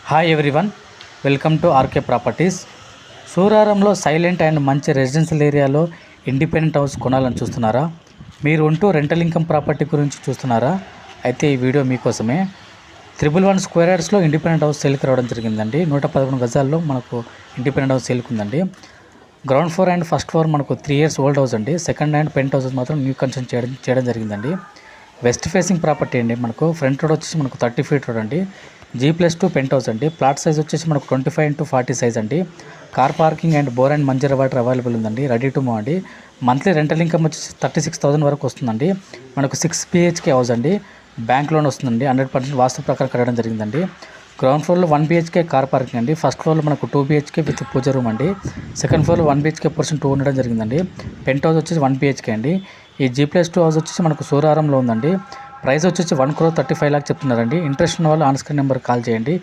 Hi everyone, welcome to R K properties. సూరారంలో silent and మంచి residential ఏరియాలో ఇండిపెండెంట్ హౌస్ కొనాలని చూస్తున్నారా? మీరు ఉంటూ రెంటల్ ఇన్కమ్ ప్రాపర్టీ గురించి చూస్తున్నారా? అయితే ఈ వీడియో మీకోసమే. 111 స్క్వేర్ యార్డ్స్లో ఇండిపెండెంట్ హౌస్ సేల్కి రావడం జరిగిందండి. 111 గజాల్లో మనకు ఇండిపెండెంట్ హౌస్ సేల్కి ఉందండి. Ground floor and first floor మనకు 3 years ఓల్డ్ హౌస్ అండి. సెకండ్ హ్యాండ్ పెంట్ హౌసెస్ మాత్రం న్యూ కన్స్ట్రక్షన్ చేయడం జరిగిందండి. వెస్ట్ ఫేసింగ్ ప్రాపర్టీ అండి. మనకు ఫ్రంట్ రోడ్ వచ్చేసి మనకు 30 feet రోడ్ అండి. G+2 పెంట్ హౌస్ అండి. ప్లాట్ సైజ్ వచ్చేసి మనకు 25x40 సైజ్ అండి. Car parking and bore and Manjira water available ఉందండి. రెడీ టు మూవ్ అండి. మంత్లీ రెంటల్ ఇన్కమ్ వచ్చేసి 36,000 వరకు వస్తుందండి. మనకు 6 BHK హౌస్ అండి. బ్యాంక్ లోన్ వస్తుందండి. 100% వాస్తు ప్రకారం కట్టడం జరిగిందండి. గ్రౌండ్ ఫ్లోర్లో 1 BHK కార్ పార్కింగ్ అండి. ఫస్ట్ ఫ్లోర్లో మనకు 2 BHK విత్ పూజ రూమ్ అండి. సెకండ్ ఫ్లోర్లో 1 BHK పోర్షన్ 2 ఉండడం జరిగిందండి. పెంట్ హౌస్ వచ్చేసి 1 BHK అండి. ఈ G+2 హౌస్ వచ్చేసి మనకు సూరారంలో ఉందండి. ప్రైస్ వచ్చేసి 1,35,00,000 చెప్తున్నారండి. ఇంట్రెస్ట్ ఉన్న వాళ్ళు ఆన్ స్క్రీన్ నెంబర్ కాల్ చేయండి.